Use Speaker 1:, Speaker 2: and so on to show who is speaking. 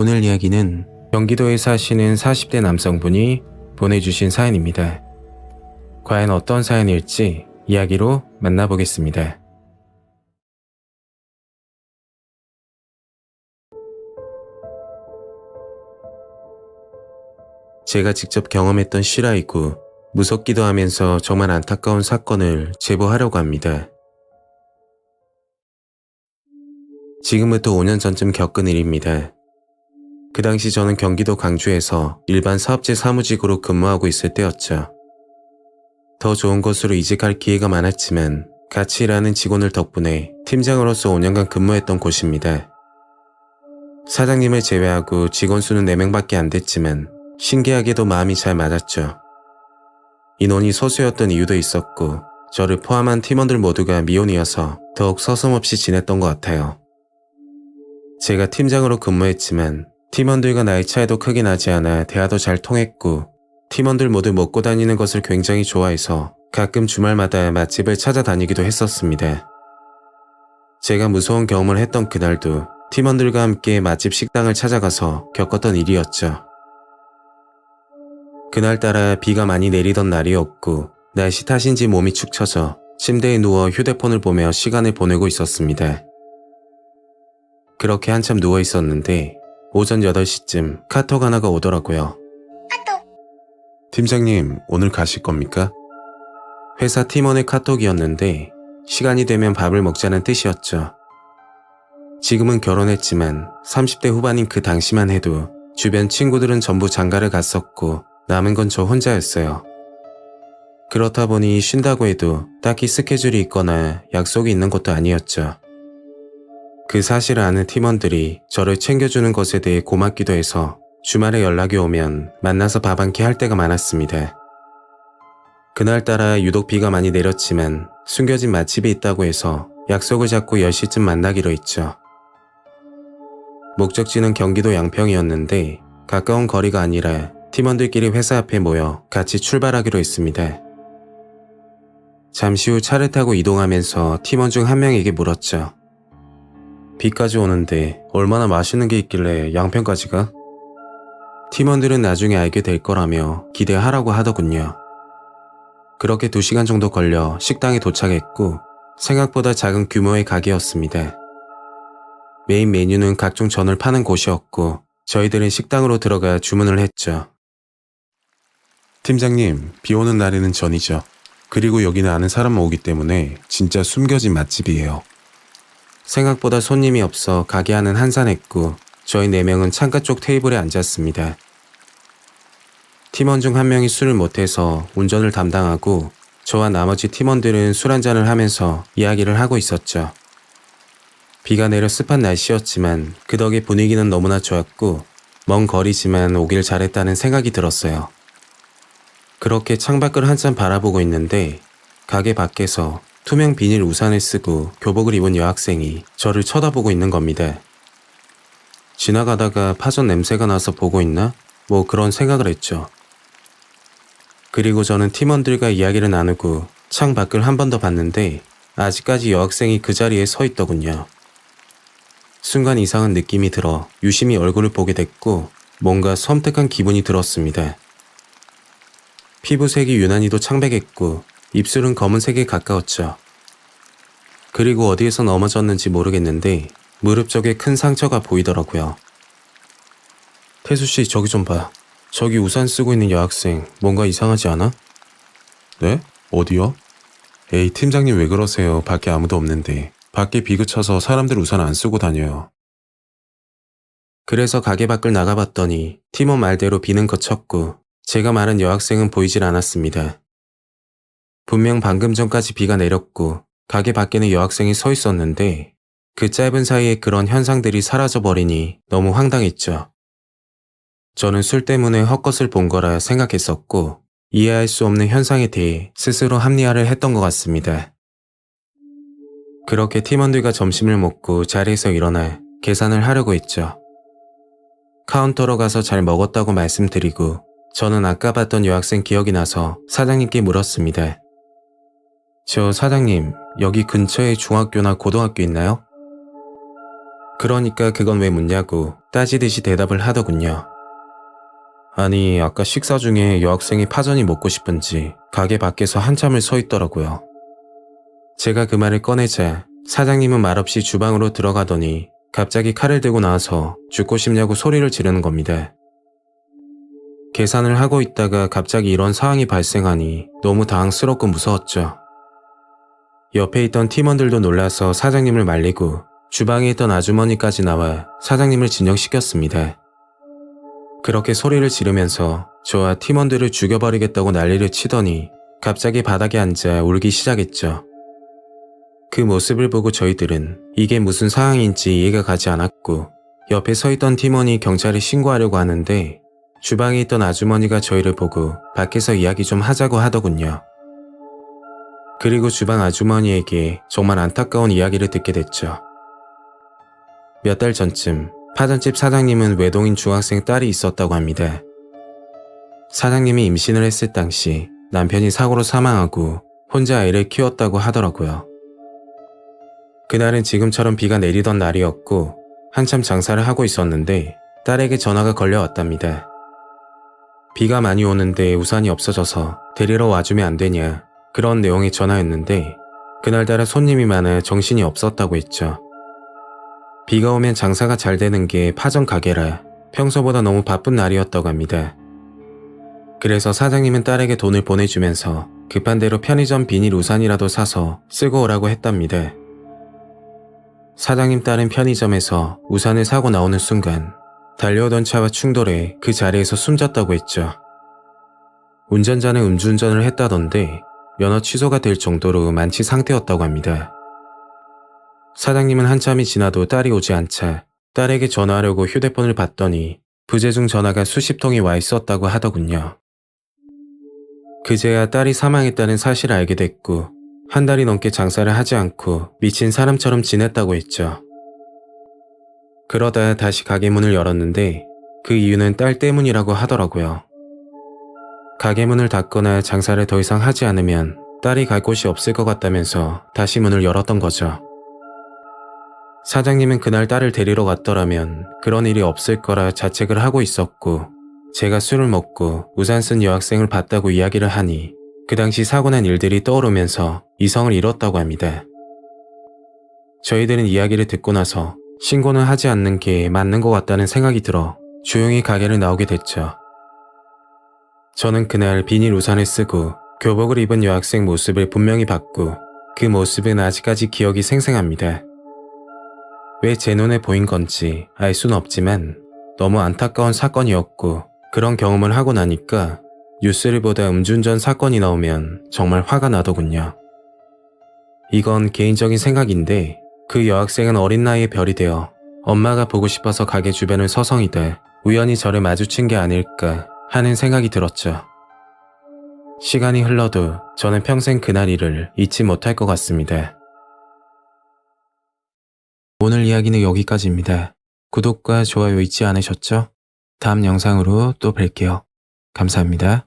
Speaker 1: 오늘 이야기는 경기도에 사시는 40대 남성분이 보내주신 사연입니다. 과연 어떤 사연일지 이야기로 만나보겠습니다. 제가 직접 경험했던 실화이고 무섭기도 하면서 정말 안타까운 사건을 제보하려고 합니다. 지금부터 5년 전쯤 겪은 일입니다. 그 당시 저는 경기도 광주에서 일반 사업체 사무직으로 근무하고 있을 때였죠. 더 좋은 곳으로 이직할 기회가 많았지만 같이 일하는 직원들 덕분에 팀장으로서 5년간 근무했던 곳입니다. 사장님을 제외하고 직원 수는 4명밖에 안 됐지만 신기하게도 마음이 잘 맞았죠. 인원이 소수였던 이유도 있었고 저를 포함한 팀원들 모두가 미혼이어서 더욱 서슴없이 지냈던 것 같아요. 제가 팀장으로 근무했지만 팀원들과 나이 차이도 크게 나지 않아 대화도 잘 통했고 팀원들 모두 먹고 다니는 것을 굉장히 좋아해서 가끔 주말마다 맛집을 찾아다니기도 했었습니다. 제가 무서운 경험을 했던 그날도 팀원들과 함께 맛집 식당을 찾아가서 겪었던 일이었죠. 그날따라 비가 많이 내리던 날이었고 날씨 탓인지 몸이 축 처져 침대에 누워 휴대폰을 보며 시간을 보내고 있었습니다. 그렇게 한참 누워 있었는데 오전 8시쯤 카톡 하나가 오더라고요. 팀장님, 오늘 가실 겁니까? 회사 팀원의 카톡이었는데 시간이 되면 밥을 먹자는 뜻이었죠. 지금은 결혼했지만 30대 후반인 그 당시만 해도 주변 친구들은 전부 장가를 갔었고 남은 건 저 혼자였어요. 그렇다 보니 쉰다고 해도 딱히 스케줄이 있거나 약속이 있는 것도 아니었죠. 그 사실을 아는 팀원들이 저를 챙겨주는 것에 대해 고맙기도 해서 주말에 연락이 오면 만나서 밥 한 끼 할 때가 많았습니다. 그날따라 유독 비가 많이 내렸지만 숨겨진 맛집이 있다고 해서 약속을 잡고 10시쯤 만나기로 했죠. 목적지는 경기도 양평이었는데 가까운 거리가 아니라 팀원들끼리 회사 앞에 모여 같이 출발하기로 했습니다. 잠시 후 차를 타고 이동하면서 팀원 중 한 명에게 물었죠. 비까지 오는데 얼마나 맛있는 게 있길래 양평까지 가? 팀원들은 나중에 알게 될 거라며 기대하라고 하더군요. 그렇게 2시간 정도 걸려 식당에 도착했고 생각보다 작은 규모의 가게였습니다. 메인 메뉴는 각종 전을 파는 곳이었고 저희들은 식당으로 들어가 주문을 했죠. 팀장님, 비 오는 날에는 전이죠. 그리고 여기는 아는 사람만 오기 때문에 진짜 숨겨진 맛집이에요. 생각보다 손님이 없어 가게 안은 한산했고 저희 4명은 창가 쪽 테이블에 앉았습니다. 팀원 중 한 명이 술을 못해서 운전을 담당하고 저와 나머지 팀원들은 술 한잔을 하면서 이야기를 하고 있었죠. 비가 내려 습한 날씨였지만 그 덕에 분위기는 너무나 좋았고 먼 거리지만 오길 잘했다는 생각이 들었어요. 그렇게 창밖을 한참 바라보고 있는데 가게 밖에서 투명 비닐 우산을 쓰고 교복을 입은 여학생이 저를 쳐다보고 있는 겁니다. 지나가다가 파전 냄새가 나서 보고 있나? 뭐 그런 생각을 했죠. 그리고 저는 팀원들과 이야기를 나누고 창 밖을 한 번 더 봤는데 아직까지 여학생이 그 자리에 서 있더군요. 순간 이상한 느낌이 들어 유심히 얼굴을 보게 됐고 뭔가 섬뜩한 기분이 들었습니다. 피부색이 유난히도 창백했고 입술은 검은색에 가까웠죠. 그리고 어디에서 넘어졌는지 모르겠는데 무릎 쪽에 큰 상처가 보이더라고요. 태수씨, 저기 좀 봐. 저기 우산 쓰고 있는 여학생 뭔가 이상하지 않아? 네? 어디요? 에이, 팀장님 왜 그러세요? 밖에 아무도 없는데. 밖에 비 그쳐서 사람들 우산 안 쓰고 다녀요. 그래서 가게 밖을 나가봤더니 팀원 말대로 비는 그쳤고 제가 말한 여학생은 보이질 않았습니다. 분명 방금 전까지 비가 내렸고 가게 밖에는 여학생이 서 있었는데 그 짧은 사이에 그런 현상들이 사라져버리니 너무 황당했죠. 저는 술 때문에 헛것을 본 거라 생각했었고 이해할 수 없는 현상에 대해 스스로 합리화를 했던 것 같습니다. 그렇게 팀원들과 점심을 먹고 자리에서 일어나 계산을 하려고 했죠. 카운터로 가서 잘 먹었다고 말씀드리고 저는 아까 봤던 여학생 기억이 나서 사장님께 물었습니다. 저 사장님, 여기 근처에 중학교나 고등학교 있나요? 그러니까 그건 왜 묻냐고 따지듯이 대답을 하더군요. 아니, 아까 식사 중에 여학생이 파전이 먹고 싶은지 가게 밖에서 한참을 서 있더라고요. 제가 그 말을 꺼내자 사장님은 말없이 주방으로 들어가더니 갑자기 칼을 들고 나와서 죽고 싶냐고 소리를 지르는 겁니다. 계산을 하고 있다가 갑자기 이런 상황이 발생하니 너무 당황스럽고 무서웠죠. 옆에 있던 팀원들도 놀라서 사장님을 말리고 주방에 있던 아주머니까지 나와 사장님을 진정시켰습니다. 그렇게 소리를 지르면서 저와 팀원들을 죽여버리겠다고 난리를 치더니 갑자기 바닥에 앉아 울기 시작했죠. 그 모습을 보고 저희들은 이게 무슨 상황인지 이해가 가지 않았고 옆에 서 있던 팀원이 경찰에 신고하려고 하는데 주방에 있던 아주머니가 저희를 보고 밖에서 이야기 좀 하자고 하더군요. 그리고 주방 아주머니에게 정말 안타까운 이야기를 듣게 됐죠. 몇 달 전쯤 파전집 사장님은 외동인 중학생 딸이 있었다고 합니다. 사장님이 임신을 했을 당시 남편이 사고로 사망하고 혼자 아이를 키웠다고 하더라고요. 그날은 지금처럼 비가 내리던 날이었고 한참 장사를 하고 있었는데 딸에게 전화가 걸려왔답니다. 비가 많이 오는데 우산이 없어져서 데리러 와주면 안 되냐, 그런 내용의 전화였는데 그날따라 손님이 많아 정신이 없었다고 했죠. 비가 오면 장사가 잘 되는 게 파전 가게라 평소보다 너무 바쁜 날이었다고 합니다. 그래서 사장님은 딸에게 돈을 보내주면서 급한 대로 편의점 비닐 우산이라도 사서 쓰고 오라고 했답니다. 사장님 딸은 편의점에서 우산을 사고 나오는 순간 달려오던 차와 충돌해 그 자리에서 숨졌다고 했죠. 운전자는 음주운전을 했다던데 면허 취소가 될 정도로 만취 상태였다고 합니다. 사장님은 한참이 지나도 딸이 오지 않자 딸에게 전화하려고 휴대폰을 봤더니 부재중 전화가 수십 통이 와 있었다고 하더군요. 그제야 딸이 사망했다는 사실을 알게 됐고 한 달이 넘게 장사를 하지 않고 미친 사람처럼 지냈다고 했죠. 그러다 다시 가게 문을 열었는데 그 이유는 딸 때문이라고 하더라고요. 가게 문을 닫거나 장사를 더 이상 하지 않으면 딸이 갈 곳이 없을 것 같다면서 다시 문을 열었던 거죠. 사장님은 그날 딸을 데리러 갔더라면 그런 일이 없을 거라 자책을 하고 있었고 제가 술을 먹고 우산 쓴 여학생을 봤다고 이야기를 하니 그 당시 사고 난 일들이 떠오르면서 이성을 잃었다고 합니다. 저희들은 이야기를 듣고 나서 신고는 하지 않는 게 맞는 것 같다는 생각이 들어 조용히 가게를 나오게 됐죠. 저는 그날 비닐 우산을 쓰고 교복을 입은 여학생 모습을 분명히 봤고 그 모습은 아직까지 기억이 생생합니다. 왜 제 눈에 보인 건지 알 수는 없지만 너무 안타까운 사건이었고 그런 경험을 하고 나니까 뉴스를 보다 음주운전 사건이 나오면 정말 화가 나더군요. 이건 개인적인 생각인데 그 여학생은 어린 나이에 별이 되어 엄마가 보고 싶어서 가게 주변을 서성이다 우연히 저를 마주친 게 아닐까 하는 생각이 들었죠. 시간이 흘러도 저는 평생 그날 일을 잊지 못할 것 같습니다. 오늘 이야기는 여기까지입니다. 구독과 좋아요 잊지 않으셨죠? 다음 영상으로 또 뵐게요. 감사합니다.